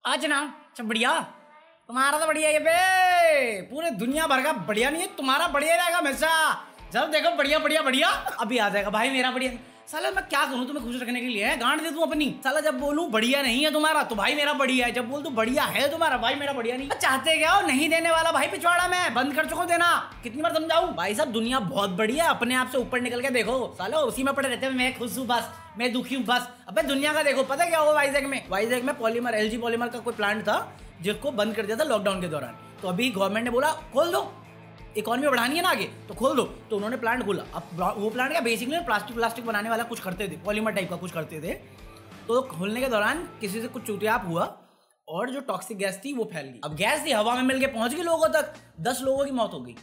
आज ना सब बढ़िया। तुम्हारा तो बढ़िया है बे, पूरे दुनिया भर का बढ़िया नहीं है, तुम्हारा बढ़िया रहेगा हमेशा। जब देखो बढ़िया बढ़िया बढ़िया, अभी आ जाएगा भाई मेरा बढ़िया। साला मैं क्या करूं तुम्हें खुश रखने के लिए, गांड दे दूं अपनी। साला जब बोलूं बढ़िया नहीं है तुम्हारा तो भाई मेरा बढ़िया है, जब बोल दूं बढ़िया है तुम्हारा भाई मेरा बढ़िया नहीं। चाहते क्या हो, नहीं देने वाला भाई पिछवाड़ा मैं बंद कर चुका हूं देना। कितनी बार समझाऊं भाई साहब, दुनिया बहुत बढ़िया, अपने आप से ऊपर निकल के देखो। साला उसी में पड़े रहते हैं, मैं खुश हूं बस, मैं दुखी हूं बस। अबे दुनिया का देखो, पता क्या हुआ वाइजैक में पॉलीमर एलजी पॉलीमर का कोई प्लांट था जिसको बंद कर दिया था लॉकडाउन के दौरान। तो अभी गवर्नमेंट ने बोला खोल दो, इकोनॉमी बढ़ानी है ना आगे तो खोल दो, तो उन्होंने प्लांट खोला। अब वो प्लांट क्या बेसिकली प्लास्टिक बनाने वाला कुछ करते थे, पॉलीमर टाइप का कुछ करते थे। तो खोलने के दौरान किसी से कुछ चुटियाप हुआ और जो टॉक्सिक गैस थी वो फैल गई। अब गैस थी हवा में मिलके पहुंच गई लोगों तक, 10 लोगों की मौत हो गई,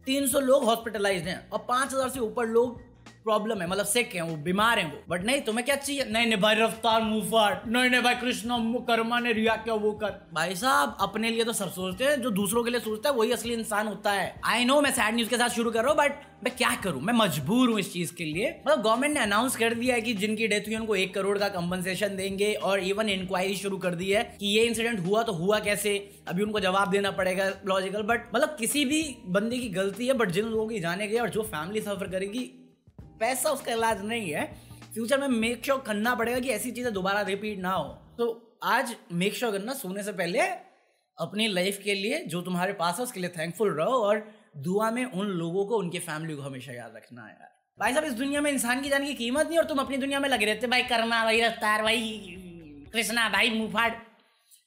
300 लोग हॉस्पिटलाइज्ड हैं और 5000 से ऊपर लोग प्रॉब्लम है, मतलब सिक हैं, वो बीमार हैं वो। बट नहीं, तुम्हें क्या चाहिए? नहीं भाई रफ्तार मुफाट, नहीं भाई कृष्णा कर्मा ने रिया क्या वो कर। भाई साहब अपने लिए तो सब सोचते हैं, जो दूसरों के लिए सोचता है वही असली इंसान होता है। आई नो मैं सैड न्यूज के साथ शुरू कर रहा हूँ, बट मैं क्या करूं, मैं मजबूर हूं इस चीज के लिए। मतलब गवर्नमेंट ने अनाउंस कर दिया है कि जिनकी डेथ हुई उनको 1 करोड़ का कंपनसेशन देंगे, और इवन इंक्वायरी शुरू कर दी है कि ये इंसिडेंट हुआ तो हुआ कैसे, अभी उनको जवाब देना पड़ेगा लॉजिकल। बट मतलब किसी भी बंदे की गलती है, बट जिन लोगों की जाने गई और जो फैमिली सफर करेगी, पैसा उसका इलाज नहीं है। फ्यूचर में मेक श्योर करना पड़ेगा कि ऐसी चीजें दोबारा रिपीट ना हो। तो आज मेक श्योर करना, सोने से पहले अपनी लाइफ के लिए जो तुम्हारे पास है उसके लिए थैंकफुल रहो, और दुआ में उन लोगों को, उनके फैमिली को हमेशा याद रखना है यार। भाई साहब इस दुनिया में इंसान की जान की कीमत नहीं, और तुम अपनी दुनिया में लगे रहते भाई कर्मा भाई रफ्तार भाई कृष्णा भाई मुंह फाड़।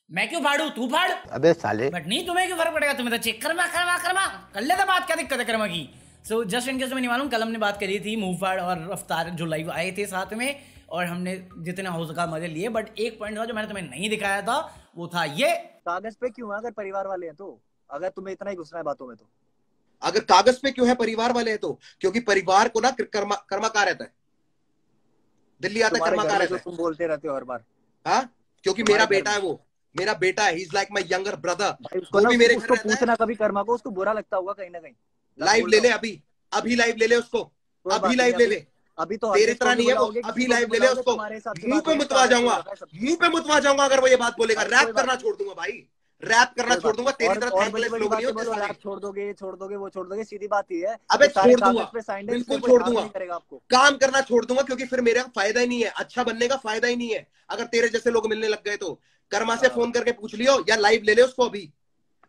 मैं क्यों फाड़ू, तू फाड़। अबे साले। बट नहीं, तुम्हें क्यों फर्क पड़ेगा, तुम्हें तो चेक कर्मा कर्मा कर्मा कर लेता, बात क्या दिक्कत है कर्मा की। सो जस्ट इन केस में नहीं मालूम, कल हमने बात करी थी मुंहफाड़ और रफ्तार जो लाइव आए थे साथ में, और हमने जितना हो सका मजे लिए। बट एक पॉइंट था जो मैंने तुम्हें नहीं दिखाया था, वो था ये। कागज पे क्यों है अगर परिवार वाले हैं तो? अगर तुम्हें इतना ही घुसना है बातों में तो अगर कागज पे क्यों है परिवार वाले हैं तो, क्योंकि परिवार को ना कर्मा कहाँ रहता है, दिल्ली आता है, कर्मा कहाँ रहता है, तुम बोलते रहते हो हर बार। हाँ क्योंकि मेरा बेटा है, वो मेरा बेटा है, he is like my younger brother. वो भी मेरे घर रहता है। पूछना कभी कर्मा को, उसको बुरा लगता होगा कहीं ना कहीं। लाइव ले ले, अभी लाइव ले ले उसको, अभी लाइव ले ले। अभी तो तेरे तरह नहीं है वो, अभी लाइव ले ले उसको। मुंह पे मुतवा जाऊंगा अगर वो ये बात बोलेगा। रैप करना छोड़ दूंगा भाई, रैप करना छोड़ दूंगा। तेरी तरह थैंकलेस लोग नहीं होते। रैप छोड़ दोगे वो छोड़ दोगे, सीधी बात ही है। अबे छोड़ दूंगा, बिल्कुल छोड़ दूंगा, काम करना छोड़ दूंगा, क्योंकि फिर मेरा फायदा ही नहीं है, अच्छा बनने का फायदा ही नहीं है अगर तेरे जैसे लोग मिलने लग गए तो। कर्मा से फोन करके पूछ लियो, या लाइव ले ले उसको,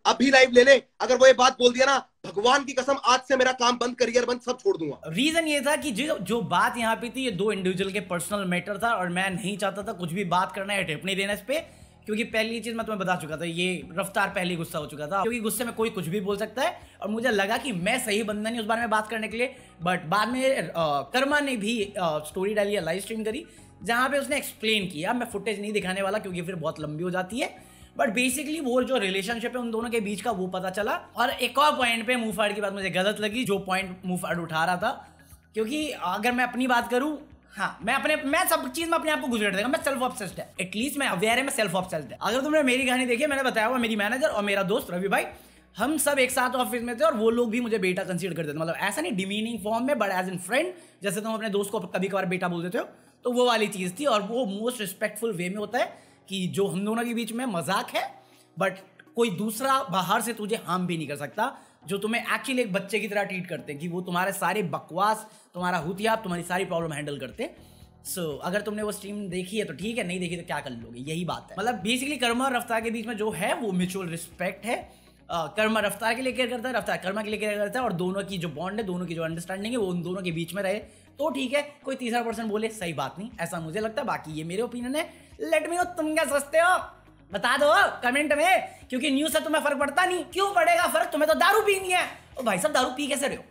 अभी लाइव ले ले। अगर वो ये बात बोल दिया ना, भगवान की कसम आज से मेरा काम बंद, करियर बंद, सब छोड़ दूंगा। रीजन ये था कि जो बात यहाँ पे थी, ये 2 इंडिविजुअल के पर्सनल मैटर था, और मैं नहीं चाहता था कुछ भी बात करना है, टिप्पणी देना इस पे। क्योंकि पहली चीज मैं तुम्हें बता चुका था, ये रफ्तार पहले गुस्सा हो चुका था, क्योंकि गुस्से में कोई कुछ भी बोल सकता है, और मुझे लगा कि मैं सही बंदा नहीं उस बारे में बात करने के लिए। बट बाद में कर्मा ने भी स्टोरी डाली है, लाइव स्ट्रीम करी, जहाँ पे उसने एक्सप्लेन किया। मैं फुटेज नहीं दिखाने वाला क्योंकि फिर बहुत लंबी हो जाती है, बट बेसिकली वो जो रिलेशनशिप है उन दोनों के बीच का वो पता चला। और एक और पॉइंट पे मुंहफाड़ की बात मुझे गलत लगी, जो पॉइंट मुंहफाड़ उठा रहा था, क्योंकि अगर मैं अपनी बात करूं, हाँ मैं सब चीज में अपने आप को गुजर देगा। मैं सेल्फ ऑब्सेस्ड है, एटलीस्ट मैं अवेयर है, मैं सेल्फ ऑब्सेस्ड है। अगर तुमने मेरी कहानी देखी, मैंने बताया हुआ मेरी मैनेजर और मेरा दोस्त रवि भाई, हम सब एक साथ ऑफिस में थे, और वो लोग भी मुझे बेटा कंसीडर करते थे। मतलब ऐसा नहीं डिमीनिंग फॉर्म में, बट एज इन फ्रेंड, जैसे तुम अपने दोस्त को कभी कभार बेटा बोल देते हो, तो वो वाली चीज थी। और वो मोस्ट रिस्पेक्टफुल वे में होता है कि जो हम दोनों के बीच में मजाक है, बट कोई दूसरा बाहर से तुझे हार्म भी नहीं कर सकता, जो तुम्हें एक्चुअली एक बच्चे की तरह ट्रीट करते हैं, कि वो तुम्हारे सारे बकवास, तुम्हारा हुतियाप, तुम्हारी सारी प्रॉब्लम हैंडल करते हैं। सो अगर तुमने वो स्ट्रीम देखी है तो ठीक है, नहीं देखी तो क्या कर लोगे, यही बात है। मतलब बेसिकली कर्मा और रफ्तार के बीच में जो है वो म्यूचुअल रिस्पेक्ट है। कर्मा रफ्तार के लिए केयर करता है, रफ्तार कर्मा के लिए केयर करता है, और दोनों की जो बॉन्ड है, दोनों की जो अंडरस्टैंडिंग है, वो उन दोनों के बीच में रहे तो ठीक है। कोई तीसरा पर्सन बोले सही बात नहीं, ऐसा मुझे लगता है। बाकी ये मेरे ओपिनियन है, लेट मी नो तुम क्या सोचते हो, बता दो कमेंट में, क्योंकि न्यूज से तुम्हें फर्क पड़ता नहीं। क्यों पड़ेगा फर्क, तुम्हें तो दारू पीनी है। तो भाई साहब दारू पी कैसे रहे हो,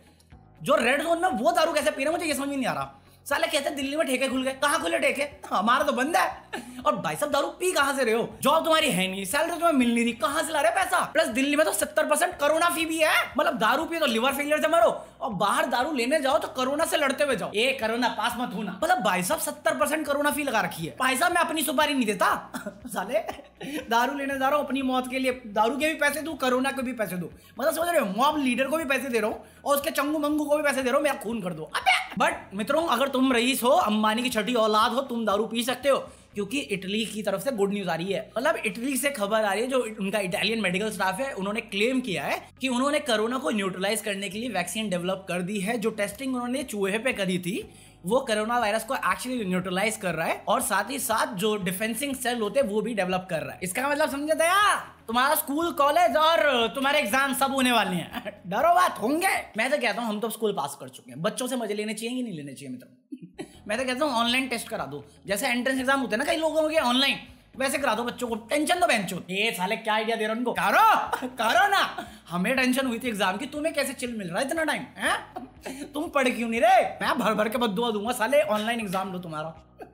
जो रेड जोन में वो दारू कैसे पी रहे हो, मुझे ये समझ में नहीं आ रहा। साले कहते हैं दिल्ली में ठेके खुल गए, कहाँ खुले ठेके, हमारा तो बंद है। और भाई साहब दारू पी कहाँ से रहे हो, जॉब तुम्हारी है नहीं, सैलरी तुम्हें मिल नहीं रही, कहाँ से ला रहे पैसा। प्लस दिल्ली में तो 70% कोरोना फी भी है, मतलब दारू पिए तो लिवर फेलियर से मरो, और बाहर दारू लेने जाओ तो कोरोना से लड़ते हुए जाओ। ये कोरोना पास मत होना, मतलब भाई साहब 70% कोरोना फी लगा रखी है। भाई साहब मैं अपनी सुपारी नहीं देता साले दारू लेने जा रहा हूँ अपनी मौत के लिए, दारू के भी पैसे दूं, कोरोना के भी पैसे दूं, मतलब समझ रहे हो, मॉब लीडर को भी पैसे दे रहा हूँ, और उसके चंगू मंगू को भी पैसे दे रहा हूँ, मेरा खून कर दो। बट मित्रों, अगर तुम रईस हो, अंबानी की छठी औलाद हो, तुम दारू पी सकते हो, क्योंकि इटली की तरफ से गुड न्यूज आ रही है। मतलब इटली से खबर आ रही है, जो उनका इटालियन मेडिकल स्टाफ है उन्होंने क्लेम किया है कि उन्होंने कोरोना को न्यूट्रलाइज करने के लिए वैक्सीन डेवलप कर दी है। जो टेस्टिंग उन्होंने चूहे पे करी थी वो कोरोना वायरस को एक्चुअली न्यूट्रलाइज कर रहा है, और साथ ही साथ जो डिफेंसिंग सेल होते हैं वो भी डेवलप कर रहा है। इसका मतलब समझे दया, तुम्हारा स्कूल कॉलेज और तुम्हारे एग्जाम सब होने वाले हैं, डरो बात होंगे। मैं तो कहता हूँ हम तो स्कूल पास कर चुके हैं, बच्चों से मजे लेने चाहिए कि नहीं लेने चाहिए मित्रों। मैं तो कहता हूँ ऑनलाइन टेस्ट करा दो, जैसे एंट्रेंस एग्जाम होते हैं ना कई लोगों के ऑनलाइन, वैसे करा दो बच्चों को, टेंशन तो बेंचो। ये साले क्या आइडिया दे रहे हो उनको, करो ना। हमें टेंशन हुई थी एग्जाम की, तुम्हें कैसे चिल मिल रहा है इतना टाइम है? तुम पढ़ क्यों नहीं रे? मैं भर भर के बद्दुआ दूंगा साले, ऑनलाइन एग्जाम लो तुम्हारा।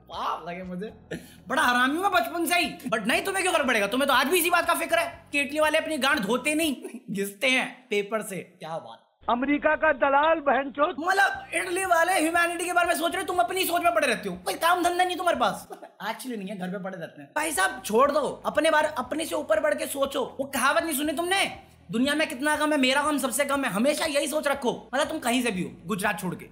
वाह लगे मुझे, बड़ा हरामी हूँ बचपन से ही। बट नहीं, तुम्हें क्यों फर्क पड़ेगा? तुम्हें तो आज भी इसी बात का फिक्र है कि इटली वाले अपनी गांड धोते नहीं, घिसते हैं पेपर से। क्या बात, अमेरिका का दलाल बहनचोद। मतलब इटली वाले ह्यूमैनिटी के बारे में सोच रहे हो, तुम अपनी सोच में पड़े रहते हो, कोई काम धंधा नहीं तुम्हारे पास। एक्चुअली नहीं है, घर पे पड़े रहते हैं। भाई साहब छोड़ दो, अपने बारे अपने से ऊपर बढ़ के सोचो। वो कहावत नहीं सुनी तुमने, दुनिया में कितना कम है, मेरा कम सबसे कम है। हमेशा यही सोच रखो, मतलब तुम कहीं से भी हो, गुजरात छोड़ के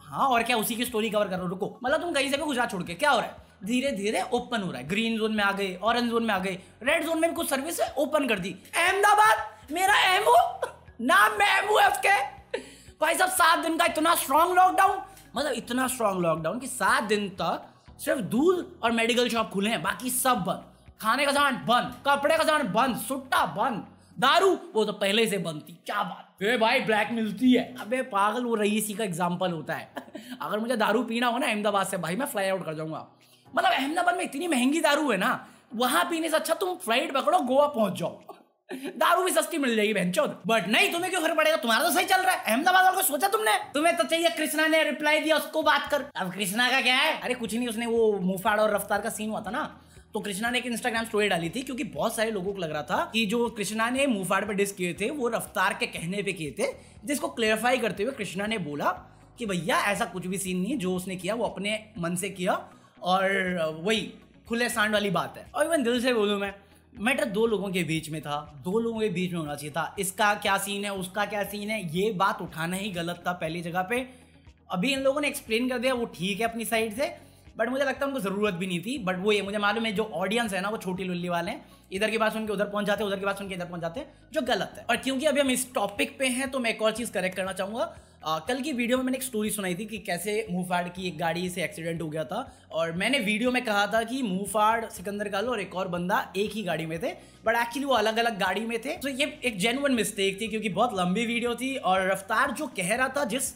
हाँ और क्या, उसी की स्टोरी कवर करो, रुको। मतलब तुम कहीं से भी गुजरात छोड़ के, क्या हो रहा है, धीरे धीरे ओपन हो रहा है। ग्रीन जोन में आ गए, ऑरेंज जोन में आ गए, रेड जोन में भी कुछ सर्विस ओपन कर दी। अहमदाबाद मेरा एमओ, नाम में एमओ है उसके। भाई साहब 7 दिन का इतना स्ट्रॉन्ग लॉकडाउन, मतलब इतना स्ट्रॉन्ग लॉकडाउन कि 7 दिन तक सिर्फ दूध और मेडिकल शॉप खुले हैं, बाकी सब बंद। खाने का सामान बंद, कपड़े का सामान बंद, सुट्टा बंद, दारू वो तो पहले से बंद थी। क्या बात, भाई ब्लैक मिलती है। अबे पागल, वो रईसी का एग्जाम्पल होता है। अगर मुझे दारू पीना हो ना अहमदाबाद से, भाई मैं फ्लाई आउट कर जाऊंगा। मतलब अहमदाबाद में इतनी महंगी दारू है ना, वहां पीने से अच्छा तुम फ्लाइट पकड़ो, गोवा पहुंच जाओ, दारू भी सस्ती मिल जाएगी बहनचोद। बट नहीं, तुम्हें क्यों फर्क पड़ेगा, तुम्हारा तो सही चल रहा है। अहमदाबाद वालों को सोचा तुमने? तुम्हें तो चाहिए कृष्णा ने रिप्लाई दिया उसको बात कर। अब कृष्णा का क्या है, अरे कुछ नहीं, उसने वो मुफाड़ और रफ्तार का सीन हुआ था ना, तो कृष्णा ने एक इंस्टाग्राम स्टोरी डाली थी, क्योंकि बहुत सारे लोगों को लग रहा था कि जो कृष्णा ने मुफाड़ पे डिस किए थे वो रफ्तार के कहने पे किए थे, जिसको क्लेरिफाई करते हुए कृष्णा ने बोला कि भैया ऐसा कुछ भी सीन नहीं है, जो उसने किया वो अपने मन से किया और वही खुले सांड वाली बात है। और इवन दिल से बोलूं, मैं मैटर 2 लोगों के बीच में था, 2 लोगों के बीच में होना चाहिए था। इसका क्या सीन है, उसका क्या सीन है, ये बात उठाना ही गलत था पहली जगह पे। अभी इन लोगों ने एक्सप्लेन कर दिया, वो ठीक है अपनी साइड से, बट मुझे लगता है उनको जरूरत भी नहीं थी। बट वो ये मुझे मालूम है, जो ऑडियंस है ना वो छोटी लुल्ली वाले हैं, इधर की बात सुन के उधर पहुंच जाते हैं, उधर की बात सुन के इधर पहुंच जाते हैं, जो गलत है। और क्योंकि अभी हम इस टॉपिक पे हैं तो मैं एक और चीज करेक्ट करना चाहूंगा। कल की वीडियो में मैंने एक स्टोरी सुनाई थी कि कैसे मुफाड़ की एक गाड़ी से एक्सीडेंट हो गया था, और मैंने वीडियो में कहा था कि मुफाड़, सिकंदर कालो और एक और बंदा एक ही गाड़ी में थे, बट एक्चुअली वो अलग अलग गाड़ी में थे। तो ये एक जेन्युइन मिस्टेक थी, क्योंकि बहुत लंबी वीडियो थी और रफ्तार जो कह रहा था, जिस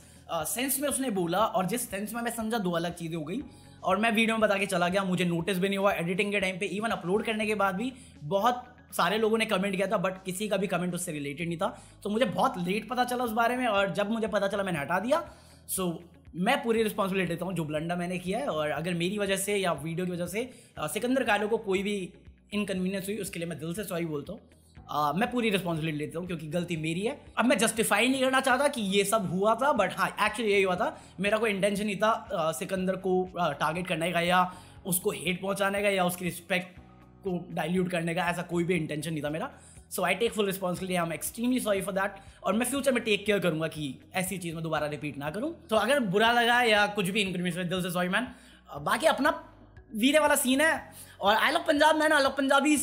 सेंस में उसने बोला और जिस सेंस में मैं समझा, 2 अलग चीजें हो गई। और मैं वीडियो में बता के चला गया, मुझे नोटिस भी नहीं हुआ एडिटिंग के टाइम पे। इवन अपलोड करने के बाद भी बहुत सारे लोगों ने कमेंट किया था, बट किसी का भी कमेंट उससे रिलेटेड नहीं था। तो मुझे बहुत लेट पता चला उस बारे में, और जब मुझे पता चला मैंने हटा दिया। सो मैं पूरी रिस्पॉन्सिबिलिटी लेता हूँ जो ब्लंडर मैंने किया है, और अगर मेरी वजह से या वीडियो की वजह से सिकंदर कालो को कोई भी इनकन्वीनियंस हुई, उसके लिए मैं दिल से सॉरी बोलता हूँ। मैं पूरी रिस्पॉन्सिबिलिटी लेता हूँ, क्योंकि गलती मेरी है। अब मैं जस्टिफाई नहीं करना चाहता कि ये सब हुआ था, बट हाँ एक्चुअली यही हुआ था। मेरा कोई इंटेंशन नहीं था सिकंदर को टारगेट करने का, या उसको हेट पहुंचाने का, या उसकी रिस्पेक्ट को डाइल्यूट करने का, ऐसा कोई भी इंटेंशन नहीं था मेरा। So I take full responsibility, I am extremely sorry for that. और मैं फ्यूचर में टेक केयर करूंगा कि ऐसी चीज़ मैं दोबारा रिपीट ना करूँ। तो अगर बुरा लगा या कुछ भी इनकन्वीनियंस, दिल से सॉरी मैन। बाकी अपना वीरे वाला सीन है, और I love Punjab man, I love Punjabi.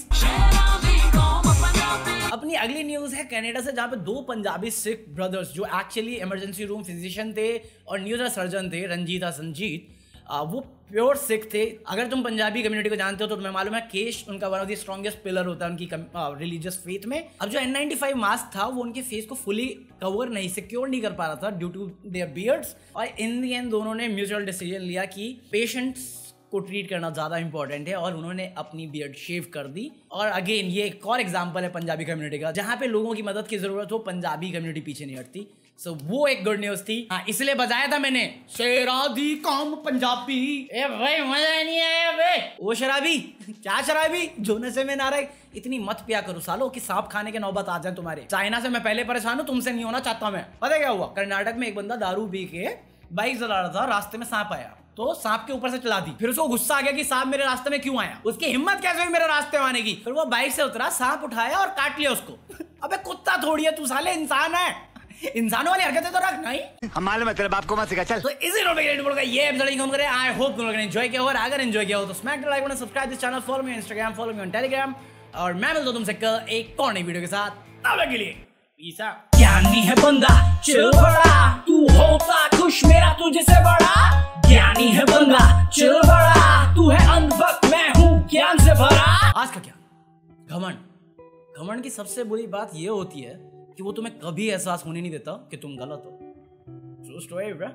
अपनी अगली न्यूज़ है कनाडा से, जहाँ पे 2 पंजाबी सिख ब्रदर्स जो एक्चुअली इमरजेंसी रूम फिजिशियन थे और न्यूरो सर्जन थे, रंजीत और संजीत, वो प्योर सिख थे। अगर तुम पंजाबी कम्युनिटी को जानते हो तो तुम्हें मालूम है केश उनका one of the strongest pillar होता है उनकी रिलीजियस फेथ में। अब जो N95 मास्क था वो उनके फेस को फुली कवर नहीं, सिक्योर नहीं कर पा रहा था ड्यू टू देयर बियर्ड्स, और इन द एंड दोनों ने म्यूचुअल डिसीजन लिया कि पेशेंट्स को ट्रीट करना ज़्यादा इंपॉर्टेंट है, और उन्होंने अपनी बियर्ड शेव कर दी। और अगेन ये एक और एग्जांपल है पंजाबी कम्युनिटी का, जहाँ पे लोगों की मदद की जरूरत हो पंजाबी कम्युनिटी पीछे नहीं हटती। सो वो एक गुड न्यूज़ थी। हाँ इसलिए बजाया था मैंने, शेरा दी कौम पंजाबी। ए भाई मजा नहीं आया बे। वो शराबी, क्या शराबी जो नशे में ना रहे, इतनी मत पिया करो सालो कि सांप खाने के नौबत आ जाए तुम्हारे। चाइना से मैं पहले परेशान हूँ, तुमसे नहीं होना चाहता मैं। पता क्या हुआ, कर्नाटक में एक बंदा दारू पी के बाइक चला रहा था, रास्ते में सांप आया तो सांप के ऊपर से चला दी। फिर उसको गुस्सा आ गया कि सांप मेरे रास्ते में क्यों आया, उसकी हिम्मत कैसे हुई मेरे रास्ते में आने की। फिर वो बाइक से उतरा, सांप उठाया और काट लिया उसको। अबे कुत्ता थोड़ी है तू, साले इंसान है। इंसानों वाली हरकतें तो रख नहीं। हम मालूम है तेरे बाप को मत सिखा चल। तो इसी नोट पे ये एपिसोड कम करें। आई होप तुम लोगों ने एंजॉय किया हो, और अगर एंजॉय किया हो तो smack the like button, subscribe this channel, follow me on Instagram, follow me on Telegram, और मैं मिलता हूं तुमसे कल एक और नई वीडियो के साथ। तब तक के लिए पीस आउट। ज्ञानी है बंदा चिल बड़ा, तू होता खुश मेरा तुझसे बड़ा। ज्ञानी है बंदा चिल बड़ा, तू है अंधभक्त मैं हूँ ज्ञान से भरा। आज का क्या घमंड। घमंड की सबसे बुरी बात ये होती है कि वो तुम्हें कभी एहसास होने नहीं देता कि तुम गलत हो। True story bro.